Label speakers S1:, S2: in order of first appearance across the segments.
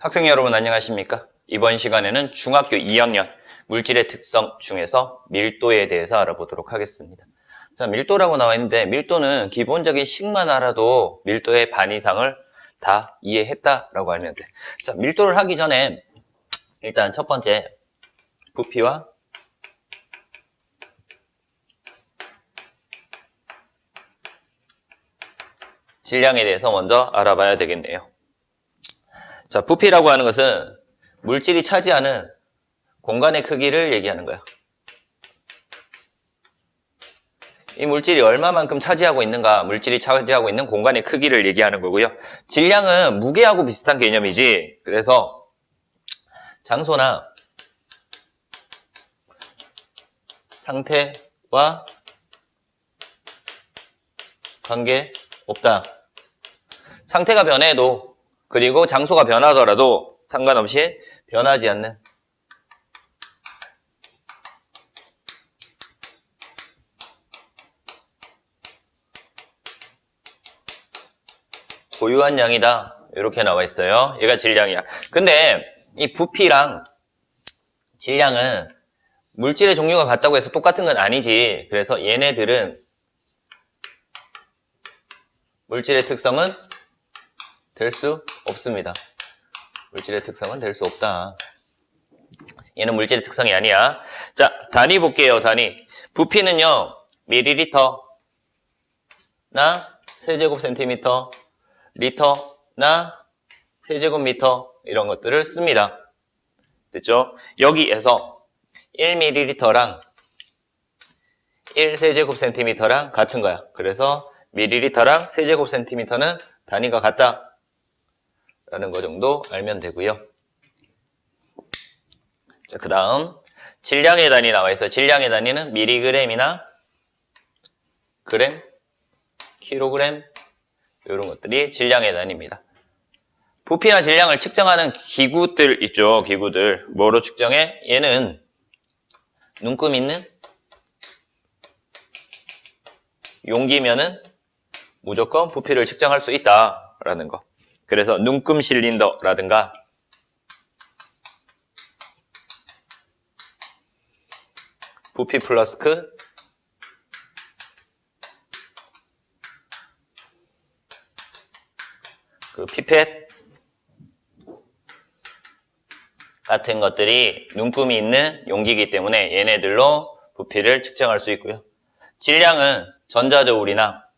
S1: 학생 여러분 안녕하십니까? 이번 시간에는 중학교 2학년 물질의 특성 중에서 밀도에 대해서 알아보도록 하겠습니다. 자, 밀도라고 나와 있는데 밀도는 기본적인 식만 알아도 밀도의 반 이상을 다 이해했다라고 알면 돼. 자, 밀도를 하기 전에 일단 첫 번째 부피와 질량에 대해서 먼저 알아봐야 되겠네요. 자, 부피라고 하는 것은 물질이 차지하는 공간의 크기를 얘기하는 거야. 이 물질이 얼마만큼 차지하고 있는가, 물질이 차지하고 있는 공간의 크기를 얘기하는 거고요. 질량은 무게하고 비슷한 개념이지. 그래서 장소나 상태와 관계 없다. 상태가 변해도 그리고 장소가 변하더라도 상관없이 변하지 않는 고유한 양이다. 이렇게 나와 있어요. 얘가 질량이야. 근데 이 부피랑 질량은 물질의 종류가 같다고 해서 똑같은 건 아니지. 그래서 얘네들은 물질의 특성은 될 수 없습니다. 물질의 특성은 될 수 없다. 얘는 물질의 특성이 아니야. 자, 단위 볼게요. 단위. 부피는요, 밀리리터나 세제곱센티미터, 리터나 세제곱미터 이런 것들을 씁니다. 됐죠? 여기에서 1ml랑 1세제곱센티미터랑 같은 거야. 그래서 밀리리터랑 세제곱센티미터는 단위가 같다. 라는 거 정도 알면 되고요. 자, 그 다음 질량의 단위 나와 있어요. 질량의 단위는 미리그램이나 그램, 킬로그램 이런 것들이 질량의 단위입니다. 부피나 질량을 측정하는 기구들 있죠. 기구들. 뭐로 측정해? 얘는 눈금 있는 용기면은 무조건 부피를 측정할 수 있다라는 거. 그래서 눈금 실린더라든가 부피 플라스크, 그 피펫 같은 것들이 눈금이 있는 용기이기 때문에 얘네들로 부피를 측정할 수 있고요. 질량은 전자저울이나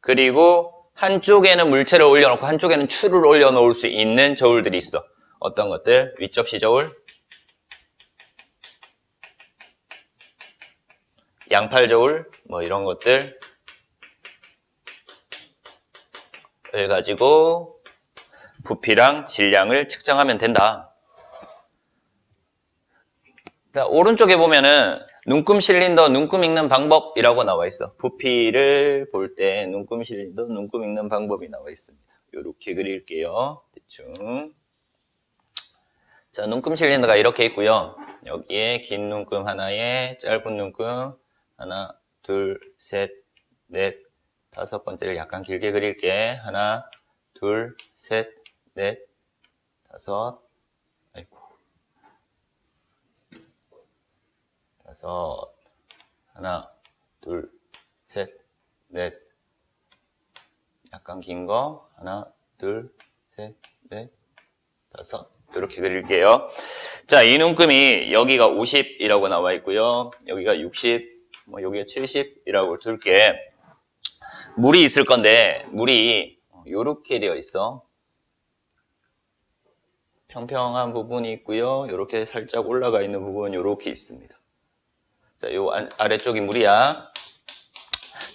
S1: 그리고 한쪽에는 물체를 올려놓고 한쪽에는 추를 올려놓을 수 있는 저울들이 있어. 어떤 것들? 윗접시 저울, 양팔 저울, 뭐 이런 것들 을 가지고 부피랑 질량을 측정하면 된다. 자, 오른쪽에 보면은 눈금 실린더, 눈금 읽는 방법이라고 나와 있어. 부피를 볼 때 눈금 실린더, 눈금 읽는 방법이 나와 있습니다. 이렇게 그릴게요. 대충. 자, 눈금 실린더가 이렇게 있고요. 여기에 긴 눈금 하나에 짧은 눈금 하나, 둘, 셋, 넷, 다섯 번째를 약간 길게 그릴게. 하나, 둘, 셋, 넷, 다섯, 아이고. 다섯, 하나, 둘, 셋, 넷, 약간 긴 거, 하나, 둘, 셋, 넷, 다섯, 이렇게 그릴게요. 자, 이 눈금이 여기가 50이라고 나와 있고요. 여기가 60, 뭐 여기가 70이라고 둘게. 물이 있을 건데, 물이 요렇게 되어 있어. 평평한 부분이 있고요. 요렇게 살짝 올라가 있는 부분은 요렇게 있습니다. 자, 요 아래쪽이 물이야.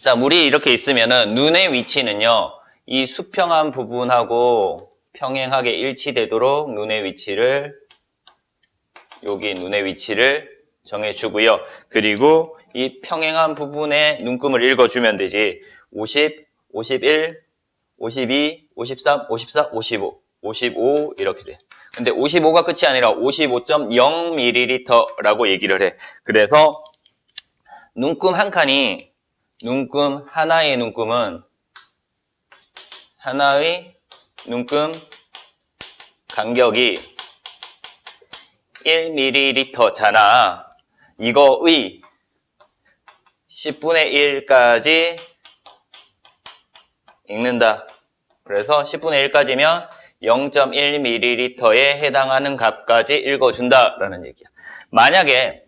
S1: 자, 물이 이렇게 있으면은 눈의 위치는요, 이 수평한 부분하고 평행하게 일치되도록 눈의 위치를, 여기 눈의 위치를 정해주고요. 그리고 이 평행한 부분에 눈금을 읽어주면 되지. 50, 51, 52, 53, 54, 55, 55 이렇게 돼. 근데 55가 끝이 아니라 55.0ml라고 얘기를 해. 그래서 눈금 한 칸이, 눈금 하나의 눈금은 하나의 눈금 간격이 1ml잖아. 이거의 10분의 1까지 읽는다. 그래서 10분의 1까지면 0.1ml에 해당하는 값까지 읽어준다 라는 얘기야. 만약에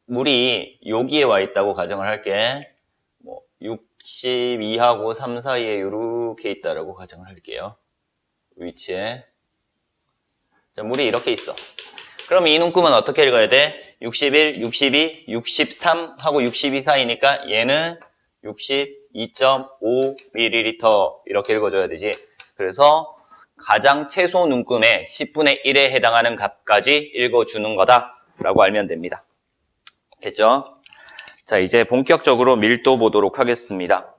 S1: 물이 여기에 와 있다고 가정을 할게. 뭐 62하고 3 사이에 이렇게 있다라고 가정을 할게요. 위치에. 자, 물이 이렇게 있어. 그럼 이 눈금은 어떻게 읽어야 돼? 61, 62, 63 하고 62 사이니까 얘는 62.5ml 이렇게 읽어줘야 되지. 그래서 가장 최소 눈금의 10분의 1에 해당하는 값까지 읽어주는 거다라고 알면 됩니다. 됐죠? 자, 이제 본격적으로 밀도 보도록 하겠습니다.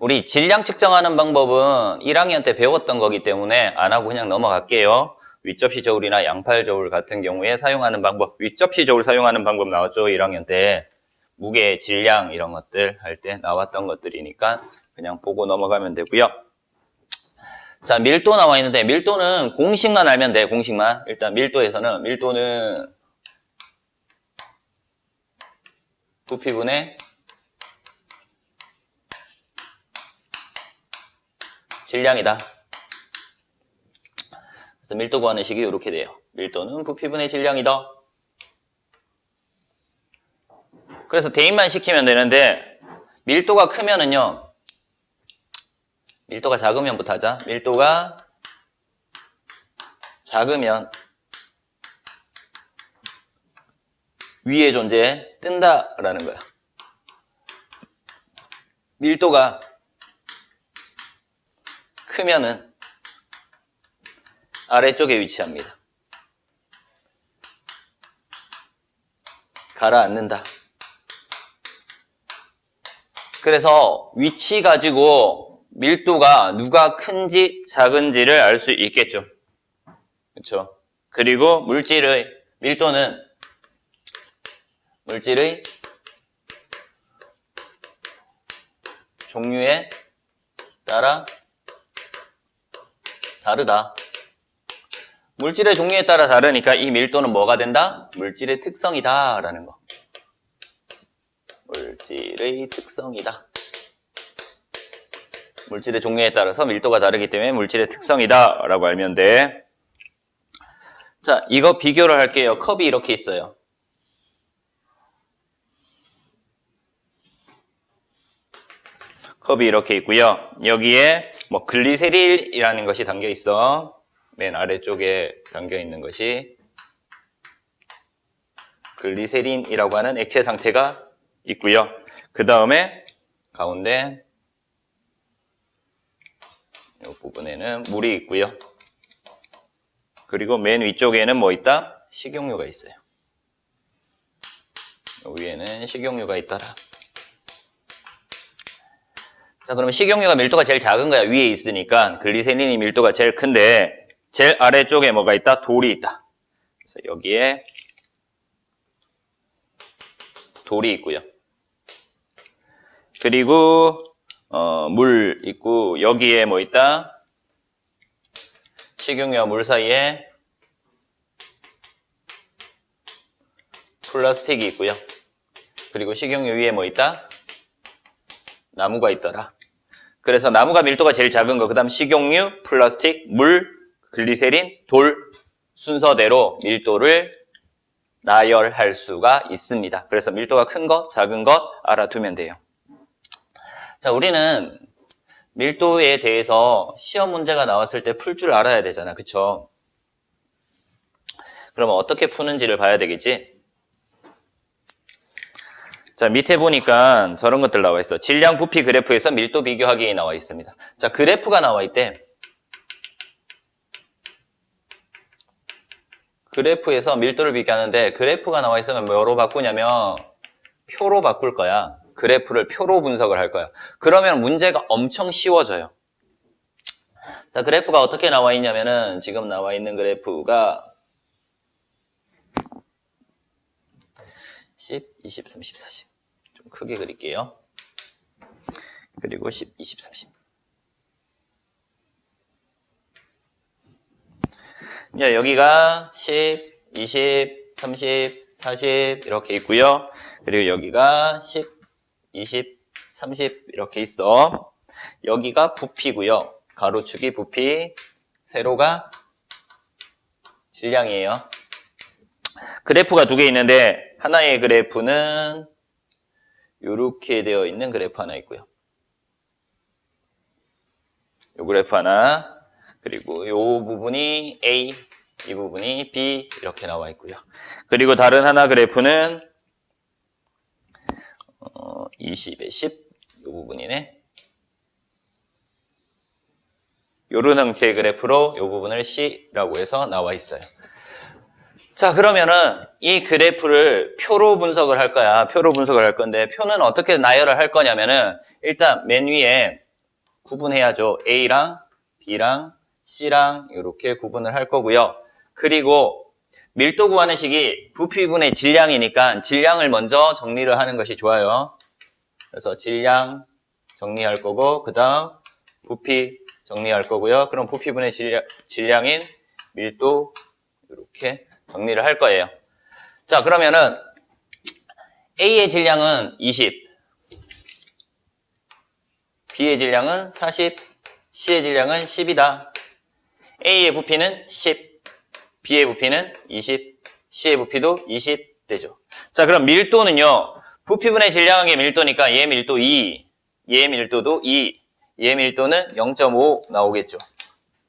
S1: 우리 질량 측정하는 방법은 1학년 때 배웠던 거기 때문에 안 하고 그냥 넘어갈게요. 윗접시 저울이나 양팔 저울 같은 경우에 사용하는 방법, 윗접시 저울 사용하는 방법 나왔죠? 1학년 때 무게, 질량 이런 것들 할 때 나왔던 것들이니까 그냥 보고 넘어가면 되고요. 자, 밀도 나와 있는데 밀도는 공식만 알면 돼. 공식만. 일단 밀도에서는 밀도는 부피분의 질량이다. 그래서 밀도 구하는 식이 이렇게 돼요. 밀도는 부피분의 질량이다. 그래서 대입만 시키면 되는데 밀도가 크면은요. 밀도가 작으면부터 하자. 밀도가 작으면 위의 존재 뜬다라는 거야. 밀도가 크면은 아래쪽에 위치합니다. 가라앉는다. 그래서 위치 가지고 밀도가 누가 큰지 작은지를 알 수 있겠죠. 그렇죠? 그리고 밀도는 물질의 종류에 따라 다르다. 물질의 종류에 따라 다르니까 이 밀도는 뭐가 된다? 물질의 특성이다 라는 거. 물질의 특성이다. 물질의 종류에 따라서 밀도가 다르기 때문에 물질의 특성이다 라고 알면 돼. 자, 이거 비교를 할게요. 컵이 이렇게 있어요. 컵이 이렇게 있고요. 여기에 뭐 글리세린이라는 것이 담겨 있어. 맨 아래쪽에 담겨 있는 것이 글리세린이라고 하는 액체 상태가 있고요. 그 다음에 가운데 이 부분에는 물이 있고요. 그리고 맨 위쪽에는 뭐 있다? 식용유가 있어요. 위에는 식용유가 있더라. 자, 그러면 식용유가 밀도가 제일 작은 거야. 위에 있으니까 글리세린이 밀도가 제일 큰데 제일 아래쪽에 뭐가 있다? 돌이 있다. 그래서 여기에 돌이 있고요. 그리고 물 있고 여기에 뭐 있다? 식용유와 물 사이에 플라스틱이 있고요. 그리고 식용유 위에 뭐 있다? 나무가 있더라. 그래서 나무가 밀도가 제일 작은 거, 그 다음 식용유, 플라스틱, 물, 글리세린, 돌 순서대로 밀도를 나열할 수가 있습니다. 그래서 밀도가 큰 것, 작은 것 알아두면 돼요. 자, 우리는 밀도에 대해서 시험 문제가 나왔을 때 풀 줄 알아야 되잖아. 그쵸? 그러면 어떻게 푸는지를 봐야 되겠지? 자, 밑에 보니까 저런 것들 나와 있어. 질량 부피 그래프에서 밀도 비교하기 나와 있습니다. 자, 그래프가 나와 있대. 그래프에서 밀도를 비교하는데 그래프가 나와 있으면 뭐로 바꾸냐면 표로 바꿀 거야. 그래프를 표로 분석을 할 거야. 그러면 문제가 엄청 쉬워져요. 자, 그래프가 어떻게 나와 있냐면은 지금 나와 있는 그래프가 10, 20, 30, 40. 좀 크게 그릴게요. 그리고 10, 20, 30. 자, 여기가 10, 20, 30, 40 이렇게 있고요. 그리고 여기가 10, 20, 30 이렇게 있어. 여기가 부피고요. 가로축이 부피, 세로가 질량이에요. 그래프가 두 개 있는데 하나의 그래프는 이렇게 되어 있는 그래프 하나 있고요. 이 그래프 하나, 그리고 이 부분이 A, 이 부분이 B 이렇게 나와 있고요. 그리고 다른 하나 그래프는 20에 10, 이 부분이네. 요런 형태의 그래프로 이 부분을 C라고 해서 나와 있어요. 자, 그러면은 이 그래프를 표로 분석을 할 거야. 표로 분석을 할 건데 표는 어떻게 나열을 할 거냐면은 일단 맨 위에 구분해야죠. A랑 B랑 C랑 이렇게 구분을 할 거고요. 그리고 밀도 구하는 식이 부피분의 질량이니까 질량을 먼저 정리를 하는 것이 좋아요. 그래서 질량 정리할 거고 그 다음 부피 정리할 거고요. 그럼 부피분의 질량인 밀도 이렇게 정리를 할 거예요. 자, 그러면은 A의 질량은 20, B의 질량은 40, C의 질량은 10이다. A의 부피는 10, B의 부피는 20, C의 부피도 20 되죠. 자, 그럼 밀도는요. 부피분의 질량한 게 밀도니까 얘 밀도 2, 얘 밀도도 2, 얘 밀도는 0.5 나오겠죠.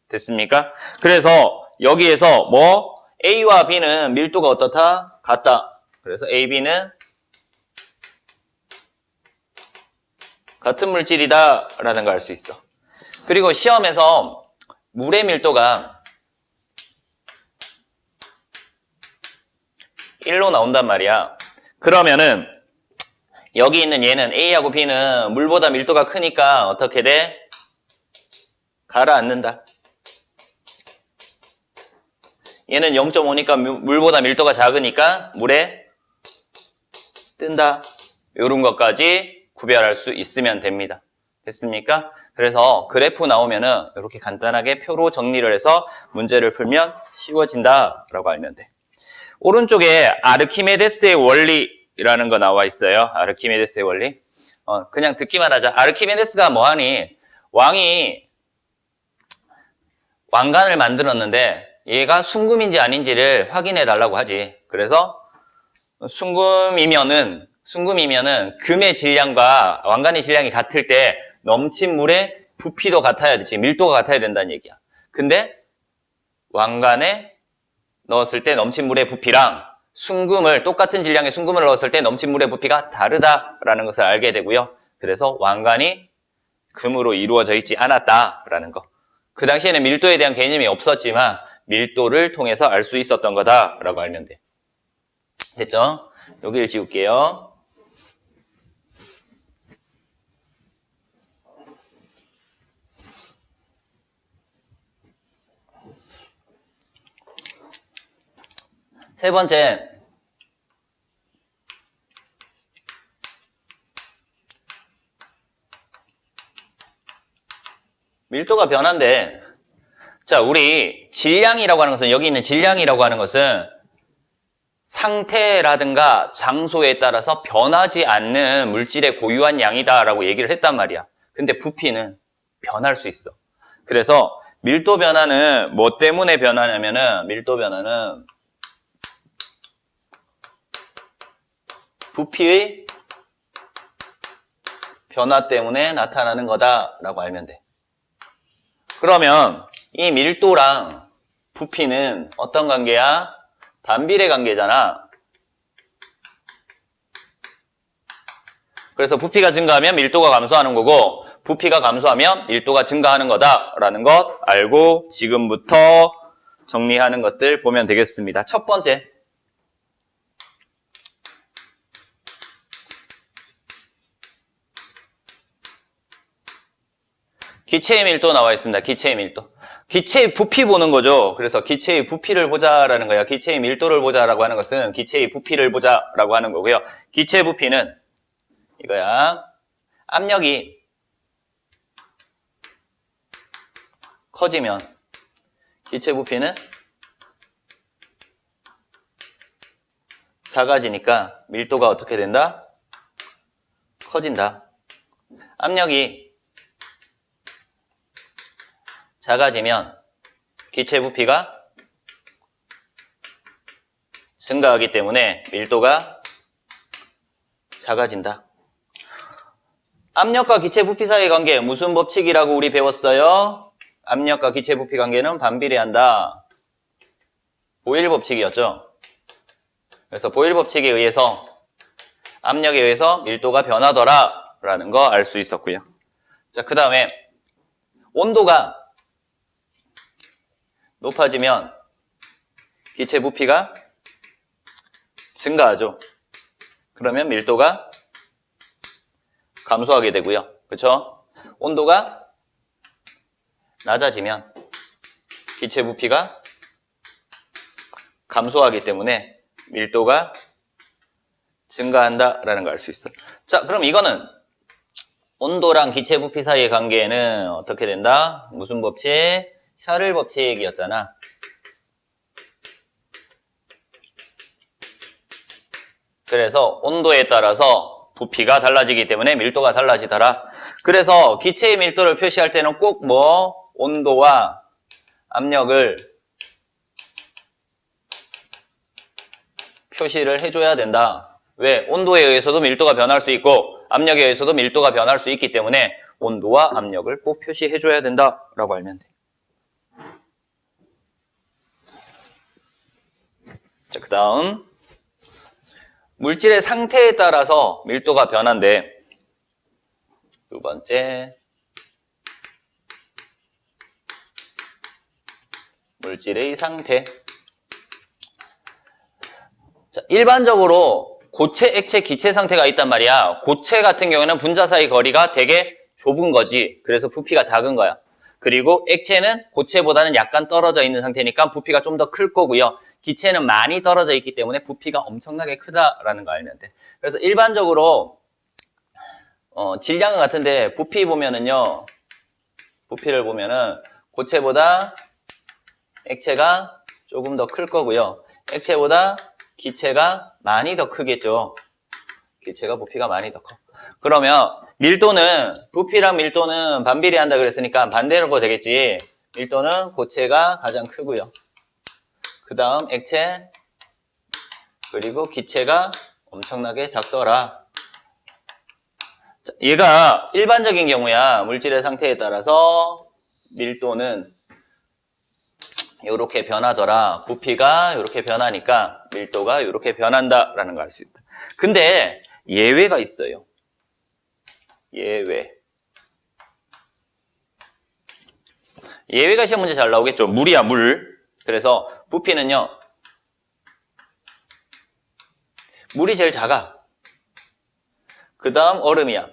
S1: 됐습니까? 그래서 여기에서 뭐 A와 B는 밀도가 어떻다? 같다. 그래서 A, B는 같은 물질이다 라는 걸 알 수 있어. 그리고 시험에서 물의 밀도가 1로 나온단 말이야. 그러면은 여기 있는 얘는 A하고 B는 물보다 밀도가 크니까 어떻게 돼? 가라앉는다. 얘는 0.5니까 물보다 밀도가 작으니까 물에 뜬다. 이런 것까지 구별할 수 있으면 됩니다. 됐습니까? 그래서 그래프 나오면은 이렇게 간단하게 표로 정리를 해서 문제를 풀면 쉬워진다라고 알면 돼. 오른쪽에 아르키메데스의 원리라는 거 나와 있어요. 아르키메데스의 원리. 그냥 듣기만 하자. 아르키메데스가 뭐하니? 왕이 왕관을 만들었는데 얘가 순금인지 아닌지를 확인해 달라고 하지. 그래서 순금이면은 금의 질량과 왕관의 질량이 같을 때 넘친 물의 부피도 같아야 되지. 밀도가 같아야 된다는 얘기야. 근데 왕관에 넣었을 때 넘친 물의 부피랑 똑같은 질량의 순금을 넣었을 때 넘친 물의 부피가 다르다라는 것을 알게 되고요. 그래서 왕관이 금으로 이루어져 있지 않았다라는 거. 그 당시에는 밀도에 대한 개념이 없었지만 밀도를 통해서 알 수 있었던 거다라고 알면 돼. 됐죠? 여기를 지울게요. 세 번째, 밀도가 변한대. 자, 우리 질량이라고 하는 것은, 여기 있는 질량이라고 하는 것은 상태라든가 장소에 따라서 변하지 않는 물질의 고유한 양이다라고 얘기를 했단 말이야. 근데 부피는 변할 수 있어. 그래서 밀도 변화는 뭐 때문에 변하냐면은, 밀도 변화는 부피의 변화 때문에 나타나는 거다라고 알면 돼. 그러면 이 밀도랑 부피는 어떤 관계야? 반비례 관계잖아. 그래서 부피가 증가하면 밀도가 감소하는 거고 부피가 감소하면 밀도가 증가하는 거다라는 것 알고 지금부터 정리하는 것들 보면 되겠습니다. 첫 번째, 기체의 밀도 나와 있습니다. 기체의 밀도. 기체의 부피 보는 거죠. 그래서 기체의 부피를 보자라는 거야. 기체의 밀도를 보자라고 하는 것은 기체의 부피를 보자라고 하는 거고요. 기체 부피는 이거야. 압력이 커지면 기체 부피는 작아지니까 밀도가 어떻게 된다? 커진다. 압력이 작아지면 기체 부피가 증가하기 때문에 밀도가 작아진다. 압력과 기체 부피 사이의 관계 무슨 법칙이라고 우리 배웠어요? 압력과 기체 부피 관계는 반비례한다. 보일 법칙이었죠. 그래서 보일 법칙에 의해서 압력에 의해서 밀도가 변하더라 라는 거 알 수 있었고요. 자, 그 다음에 온도가 높아지면 기체 부피가 증가하죠. 그러면 밀도가 감소하게 되고요. 그렇죠? 온도가 낮아지면 기체 부피가 감소하기 때문에 밀도가 증가한다라는 걸 알 수 있어. 자, 그럼 이거는 온도랑 기체 부피 사이의 관계는 어떻게 된다? 무슨 법칙? 샤를 법칙이었잖아. 그래서 온도에 따라서 부피가 달라지기 때문에 밀도가 달라지더라. 그래서 기체의 밀도를 표시할 때는 꼭 온도와 압력을 표시를 해줘야 된다. 왜? 온도에 의해서도 밀도가 변할 수 있고 압력에 의해서도 밀도가 변할 수 있기 때문에 온도와 압력을 꼭 표시해줘야 된다라고 알면 돼. 자, 그 다음 물질의 상태에 따라서 밀도가 변한대. 두 번째, 물질의 상태. 자, 일반적으로 고체, 액체, 기체 상태가 있단 말이야. 고체 같은 경우에는 분자 사이 거리가 되게 좁은 거지. 그래서 부피가 작은 거야. 그리고 액체는 고체보다는 약간 떨어져 있는 상태니까 부피가 좀 더 클 거고요. 기체는 많이 떨어져 있기 때문에 부피가 엄청나게 크다라는 거 알면 돼. 그래서 일반적으로 질량은 같은데 부피 보면은요. 부피를 보면은 고체보다 액체가 조금 더 클 거고요. 액체보다 기체가 많이 더 크겠죠. 기체가 부피가 많이 더 커. 그러면 밀도는 부피랑 밀도는 반비례한다 그랬으니까 반대로 되겠지. 밀도는 고체가 가장 크고요. 그 다음 액체 그리고 기체가 엄청나게 작더라. 자, 얘가 일반적인 경우야. 물질의 상태에 따라서 밀도는 이렇게 변하더라. 부피가 이렇게 변하니까 밀도가 이렇게 변한다라는 걸 알 수 있다. 근데 예외가 있어요. 예외. 예외가 시험 문제 잘 나오겠죠. 물이야, 물. 그래서 부피는요. 물이 제일 작아. 그 다음 얼음이야.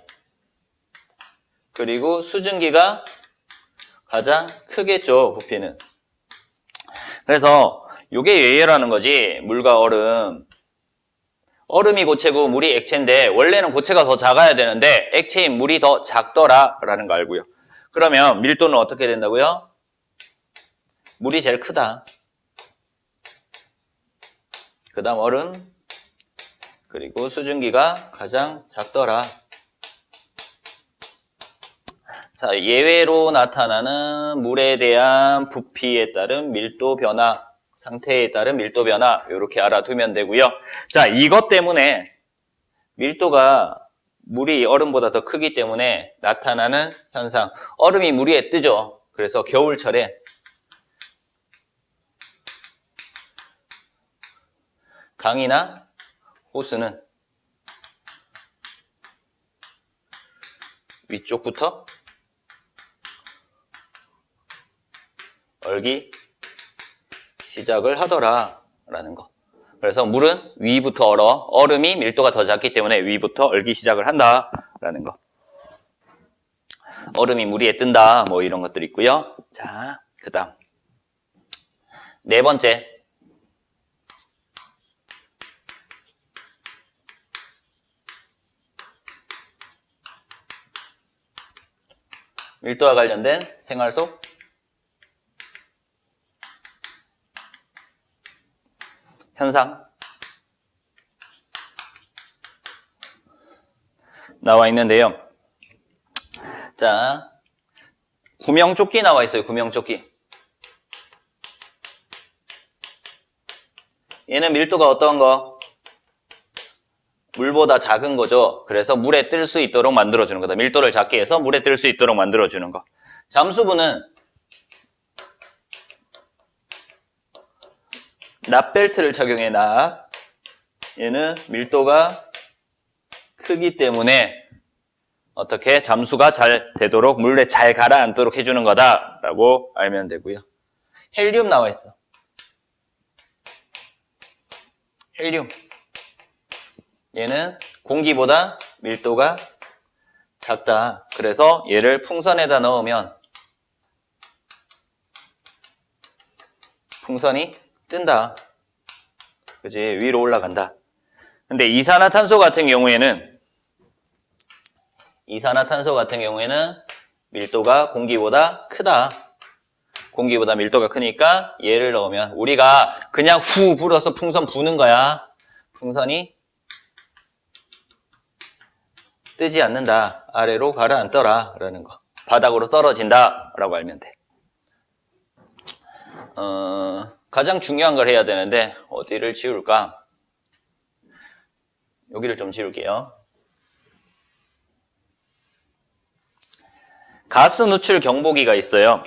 S1: 그리고 수증기가 가장 크겠죠. 부피는. 그래서 이게 예외라는 거지. 물과 얼음. 얼음이 고체고 물이 액체인데 원래는 고체가 더 작아야 되는데 액체인 물이 더 작더라라는 거 알고요. 그러면 밀도는 어떻게 된다고요? 물이 제일 크다. 그 다음 얼음. 그리고 수증기가 가장 작더라. 자, 예외로 나타나는 물에 대한 부피에 따른 밀도 변화, 상태에 따른 밀도 변화 이렇게 알아두면 되고요. 자, 이것 때문에 밀도가 물이 얼음보다 더 크기 때문에 나타나는 현상. 얼음이 물 위에 뜨죠. 그래서 겨울철에 강이나 호수는 위쪽부터 얼기 시작을 하더라라는 거. 그래서 물은 위부터 얼어. 얼음이 밀도가 더 작기 때문에 위부터 얼기 시작을 한다라는 거. 얼음이 물 위에 뜬다. 뭐 이런 것들이 있고요. 자, 크다. 네 번째. 밀도와 관련된 생활 속 현상 나와 있는데요. 자, 구명조끼 나와 있어요. 구명조끼. 얘는 밀도가 어떤 거? 물보다 작은 거죠. 그래서 물에 뜰 수 있도록 만들어주는 거다. 밀도를 작게 해서 물에 뜰 수 있도록 만들어주는 거. 잠수부는 납벨트를 착용해, 납. 얘는 밀도가 크기 때문에 어떻게 잠수가 잘 되도록 물에 잘 가라앉도록 해주는 거다라고 알면 되고요. 헬륨 나와 있어. 헬륨. 얘는 공기보다 밀도가 작다. 그래서 얘를 풍선에다 넣으면 풍선이 뜬다. 그지? 위로 올라간다. 근데 이산화탄소 같은 경우에는 밀도가 공기보다 크다. 공기보다 밀도가 크니까 얘를 넣으면 우리가 그냥 후 불어서 풍선 부는 거야. 풍선이 뜨지 않는다. 아래로 가라앉더라. 라는 거. 바닥으로 떨어진다. 라고 알면 돼. 가장 중요한 걸 해야 되는데 어디를 지울까? 여기를 좀 지울게요. 가스 누출 경보기가 있어요.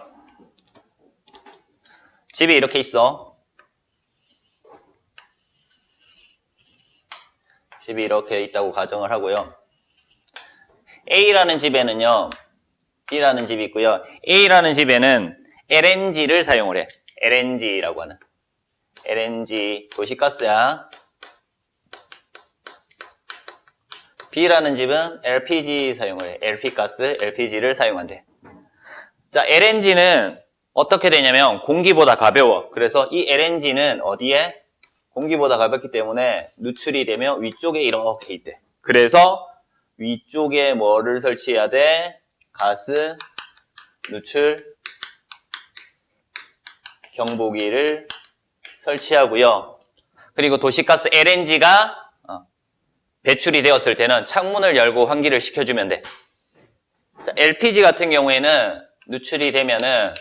S1: 집에 이렇게 있어. 집이 이렇게 있다고 가정을 하고요. A라는 집에는요, B라는 집이 있고요. A라는 집에는 LNG를 사용을 해. LNG라고 하는. LNG, 도시가스야. B라는 집은 LPG 사용을 해. LP가스, LPG를 사용한대. 자, LNG는 어떻게 되냐면 공기보다 가벼워. 그래서 이 LNG는 어디에? 공기보다 가볍기 때문에 누출이 되면 위쪽에 이렇게 있대. 그래서 위쪽에 뭐를 설치해야 돼? 가스 누출 경보기를 설치하고요. 그리고 도시가스 LNG가 배출이 되었을 때는 창문을 열고 환기를 시켜주면 돼. 자, LPG 같은 경우에는 누출이 되면은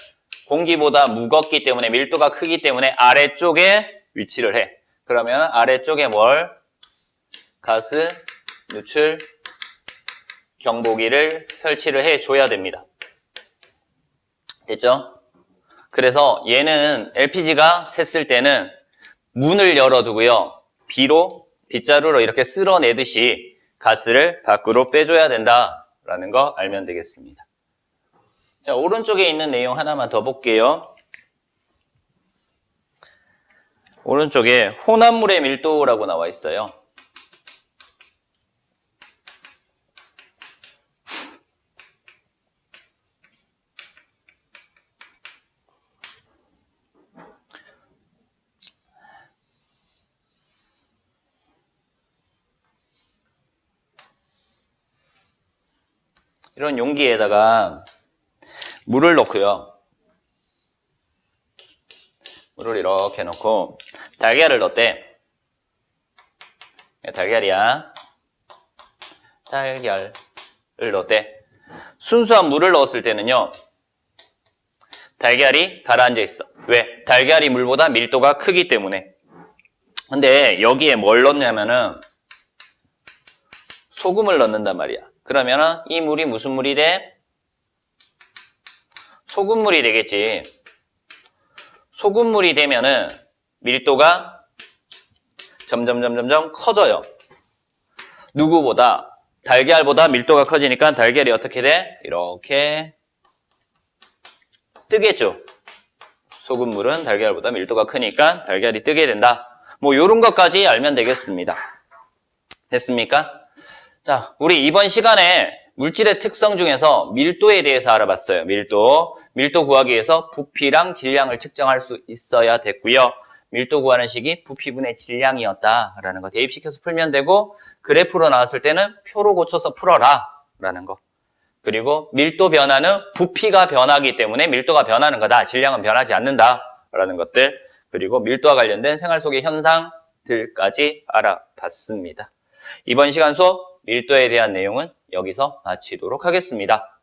S1: 공기보다 무겁기 때문에 밀도가 크기 때문에 아래쪽에 위치를 해. 그러면 아래쪽에 뭘? 가스 누출 경보기를 설치를 해줘야 됩니다. 됐죠? 그래서 얘는 LPG가 샜을 때는 문을 열어두고요. 빗자루로 이렇게 쓸어내듯이 가스를 밖으로 빼줘야 된다라는 거 알면 되겠습니다. 자, 오른쪽에 있는 내용 하나만 더 볼게요. 오른쪽에 혼합물의 밀도라고 나와 있어요. 이런 용기에다가 물을 넣고요. 물을 이렇게 넣고 달걀을 넣대. 달걀이야. 달걀을 넣대. 순수한 물을 넣었을 때는요. 달걀이 가라앉아 있어. 왜? 달걀이 물보다 밀도가 크기 때문에. 근데 여기에 뭘 넣냐면은 소금을 넣는단 말이야. 그러면은 이 물이 무슨 물이 돼? 소금물이 되겠지. 소금물이 되면은 밀도가 점점 커져요. 누구보다? 달걀보다 밀도가 커지니까 달걀이 어떻게 돼? 이렇게 뜨겠죠. 소금물은 달걀보다 밀도가 크니까 달걀이 뜨게 된다. 뭐 요런 것까지 알면 되겠습니다. 됐습니까? 자, 우리 이번 시간에 물질의 특성 중에서 밀도에 대해서 알아봤어요. 밀도. 밀도 구하기 위해서 부피랑 질량을 측정할 수 있어야 됐고요. 밀도 구하는 식이 부피분의 질량이었다라는 거 대입시켜서 풀면 되고, 그래프로 나왔을 때는 표로 고쳐서 풀어라라는 거. 그리고 밀도 변화는 부피가 변하기 때문에 밀도가 변하는 거다. 질량은 변하지 않는다라는 것들. 그리고 밀도와 관련된 생활 속의 현상들까지 알아봤습니다. 이번 시간 수업 밀도에 대한 내용은 여기서 마치도록 하겠습니다.